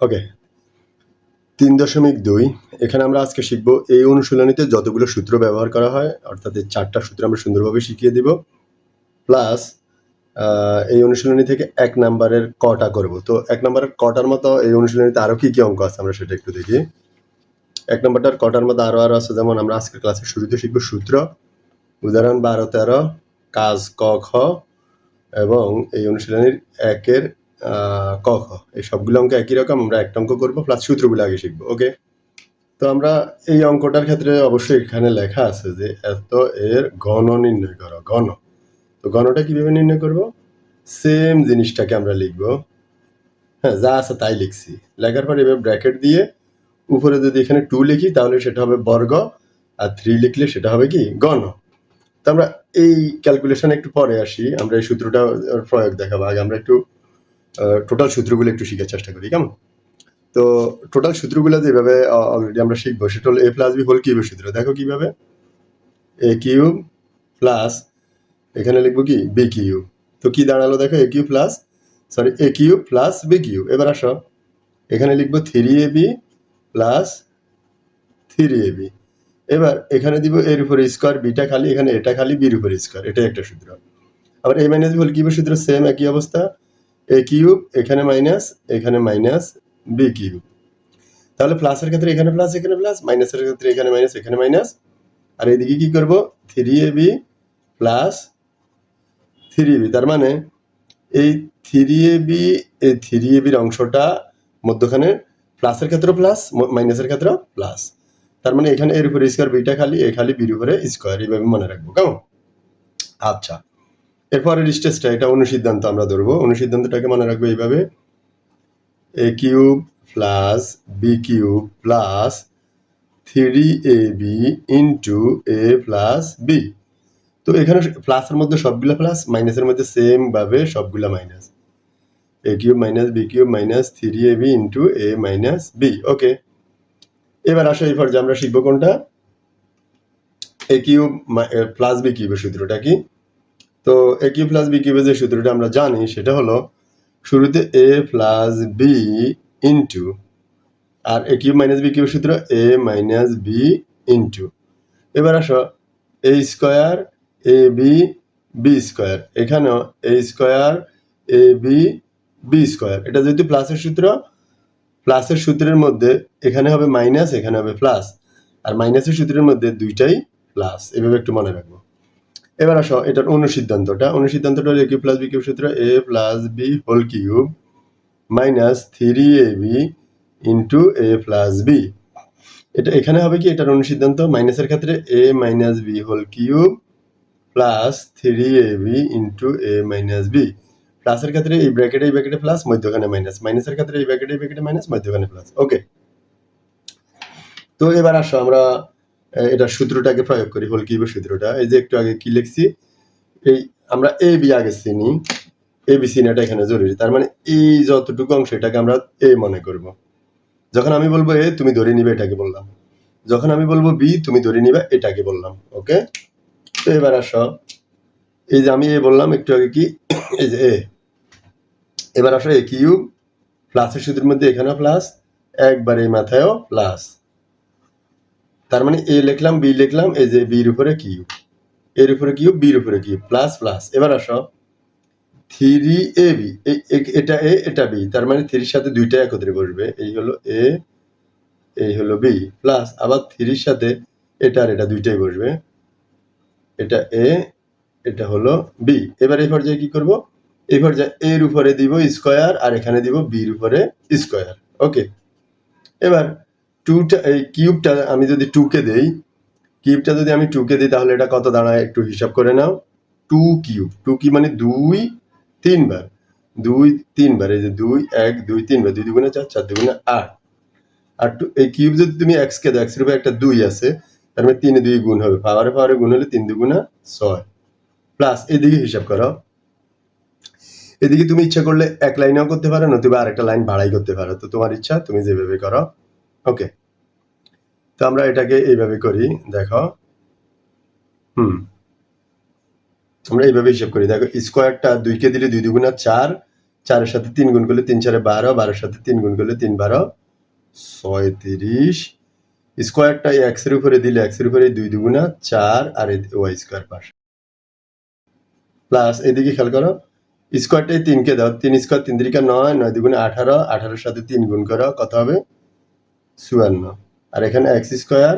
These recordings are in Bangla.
ওকে, ৩.২ এখানে আমরা আজকে শিখব এই অনুশীলনীতে যতগুলো সূত্র ব্যবহার করা হয়, অর্থাৎ এই ৪টা সূত্র আমরা সুন্দরভাবে শিখিয়ে দিব। প্লাস এই অনুশীলনী থেকে ১ নাম্বারের কটা করব। তো ১ নাম্বারের কটার মতো এই অনুশীলনীতে আরও কি অঙ্ক আছে আমরা সেটা একটু দেখি। ১ নাম্বারটার কটার মধ্যে আরও আছে, যেমন আমরা আজকের ক্লাসের শুরুতে শিখব সূত্র, উদাহরণ ১২-১৩, কাজ ক খ এবং এই অনুশীলনীর ১-এর ক খ। এই সবগুলো অঙ্ক একই রকম, আমরা একটা অঙ্ক করবো প্লাস সূত্রগুলো আগে শিখবো। ওকে, তো আমরা এই অঙ্কটার ক্ষেত্রে অবশ্যই এখানে লেখা আছে যে এত এর ঘন নির্ণয় করো। ঘন, তো ঘনটা কিভাবে নির্ণয় করব? সেম জিনিসটাকে আমরা লিখব, হ্যাঁ যা আছে তাই লিখছি। লেখার পর এবার ব্র্যাকেট দিয়ে উপরে যদি এখানে 2 লিখি তাহলে সেটা হবে বর্গ, আর 3 লিখলে সেটা হবে কি ঘন। তো আমরা এই ক্যালকুলেশন একটু পরে আসি, আমরা এই সূত্রটা প্রয়োগ দেখাবো। আগে আমরা একটু টোটাল সূত্রগুলো একটু শেখার চেষ্টা করি, কেমন? তো টোটাল সূত্রগুলো যেভাবে অলরেডি আমরা শিখবো সেটা হলো a প্লাস বি হোল কিউবের সূত্র। দেখো কিভাবে, এ কিউব প্লাস এখানে লিখবো কি বি কিউব। তো কি দাঁড়ালো দেখো, এ কিউব প্লাস এ কিউব প্লাস বি কিউব। এবার আসো এখানে লিখবো 3ab প্লাস 3ab। এবার এখানে দিব এর উপরে স্কোয়ার, বিটা খালি, এখানে এটা খালি, বির উপরে স্কোয়ার, এটাই একটা সূত্র। আবার a মাইনাস বি হোল কিউবের সূত্র সেম একই অবস্থা, এ কিউব এখানে মাইনাস, এখানে মাইনাস বি কিউব। তাহলে প্লাসের ক্ষেত্রে এখানে প্লাস, এখানে প্লাস, মাইনাসের ক্ষেত্রে এখানে মাইনাস, এখানে মাইনাস। আর এদিকে কি করব, 3ab প্লাস 3ab। তার মানে এই 3ab, এই 3ab এর অংশটা মধ্যখানে প্লাসের ক্ষেত্রে প্লাস, মাইনাসের ক্ষেত্রে প্লাস। তার মানে এখানে এর উপরে স্কোয়ার, বিটা খালি, এ খালি, বির উপরে স্কোয়ার, এইভাবে মনে রাখবো, কেমন? আচ্ছা, এরপরের স্টেজটা, এটা অনুসিদ্ধান্ত আমরা ধরবো। অনুসিদ্ধান্তটাকে মনে রাখবো এইভাবে, a cube plus b cube plus 3ab into a plus b. তো এখানে প্লাসের মধ্যে সবগুলা প্লাস, মাইনাসের মধ্যে সেম ভাবে সবগুলা minus, a cube minus b cube minus 3ab into a minus b. Okay, এবার আসো এই পর্যায়ে আমরা শিখবো কোনটা, এ কিউব প্লাস বি কিউবের সূত্রটা কি। তো এ কিউব প্লাস বি কিউবের যে সূত্রটা আমরা জানি সেটা হলো শুরুতে এ প্লাস বি ইন্টু, আর এ কিউব মাইনাস বি কিউবের সূত্র এ মাইনাস বি ইন্টু। এবার আসো এ square A B B square, এখানেও এ square A B B square. এটা যেহেতু প্লাসের সূত্র, প্লাসের সূত্রের মধ্যে এখানে হবে মাইনাস, এখানে হবে প্লাস, আর মাইনাসের সূত্রের মধ্যে দুইটাই প্লাস, এভাবে একটু মনে রাখবো। এবার আসো এটার অনুসিদ্ধান্তটা, অনুসিদ্ধান্তটা হলো a cube plus b cube সূত্র a plus b whole cube minus 3ab into a plus b. এটা এখানে হবে কি, এটার অনুসিদ্ধান্ত মাইনাসের ক্ষেত্রে a minus b whole cube plus 3ab into a minus b. প্লাসের ক্ষেত্রে এই ব্র্যাকেটে প্লাস, মধ্যখানে মাইনাস, মাইনাসের ক্ষেত্রে এই ব্র্যাকেটে মাইনাস, মধ্যখানে প্লাস। ওকে, তো এবার আসো আমরা এটা সূত্রটাকে প্রয়োগ করি, হোল কিউবের সূত্রটা। এই যে একটু আগে কি লিখছি, এই আমরা এ বি আগে চিনি, এ বি চিনাটা এখানে জরুরি। তার মানে এই যতটুকু অংশ এটাকে আমরা এ মনে করব। যখন আমি বলবো এ, তুমি ধরে নিবে এটাকে বললাম, যখন আমি বলবো বি তুমি ধরে নিবে এটাকে বললাম। ওকে, তো এবার আসো এই যে আমি এ বললাম একটু আগে কি, এই যে এ। এবার আসো এ কিউব প্লাসের সূত্রের মধ্যে এখানেও প্লাস, একবার এই মাথায়ও প্লাস। তার মানে এ লিখলাম, বি লিখলাম, এই যে বির উপরে কিউব, এর উপরে কিউব, বির উপরে কিউব, প্লাস প্লাস। এবার আসো 3ab, এটা এ এটা বি, তার মানে 3 সাথে দুইটা একত্রে বসবে, এই হলো এ এই হলো বি, প্লাস আবার 3 সাথে এটা আর এটা দুইটাই বসবে, এটা এ এটা হলো বি। এবার এই পর্যায়ে কি করব, এই পর্যায়ে এর উপরে দিব স্কয়ার, আর এখানে দিব বির উপরে স্কয়ার। ওকে, এবার 2টা এই কিউবটা আমি যদি 2 কে দেই, কিউবটা যদি আমি 2 কে দিই তাহলে এটা কত দাঁড়ায় একটু হিসাব করে নাও। 2 কিউব, 2 কি মানে 2 3 বার, 2 3 বার, এই যে 2 1 2 3 বার, 2 দুগুণে 4 4 দুগুণে 8। আর এই কিউব যদি তুমি x কে দাও, x এর উপরে একটা 2 আছে, তার মানে 3 এ 2 গুণ হবে, পাওয়ারে পাওয়ারে গুণ হলে 3 দুগুণা 6, প্লাস এদিকে হিসাব করো। এদিকে তুমি ইচ্ছা করলে এক লাইনেও করতে পারো, নতুবা আরেকটা লাইন বাড়াই করতে পারো, তো তোমার ইচ্ছা, তুমি যেভাবে করো। ওকে, তো আমরা এটাকে এইভাবে করি, দেখো আমরা এইভাবে হিসাব করি। দেখো স্কোয়ারটা 2 কে দিলে 2 দুগুণা 4, 4-এর সাথে 3 গুণ করলে 3 4 12, 12-এর সাথে 3 গুণ করলে 3 12 36, স্কোয়ারটা x এর উপরে দিলে x এর উপরে 2 দুগুণা 4 আর y স্কোয়ার পাশে প্লাস এদিকে খেয়াল করো স্কোয়ারটাই 3 কে দাও, 3 স্কোয়ার 3 3 9, 9 দুগুণে 18, 18-এর সাথে 3 গুণ করো কত হবে 54, আর এখানে x স্কোয়ার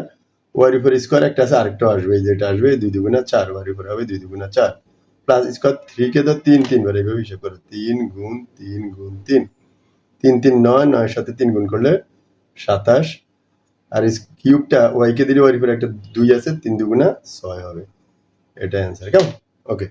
y এর উপরে স্কোয়ার একটা আছে আরেকটা আসবে, যেটা আসবে 2 দুগুণা 4, y এর উপরে হবে 2 দুগুণা 4 প্লাস স্কোয়ার 3 কে দাও 3 3 বার, এইভাবে হিসাব করো 3 গুণ 3 গুণ 3, 3 3 9, 9-এর সাথে 3 গুণ করলে 27, আর কিউবটা y কে দিলে y এর উপরে একটা 2 আছে, 3 দুগুণা 6 হবে, এটা অ্যান্সার। কেমন? ওকে।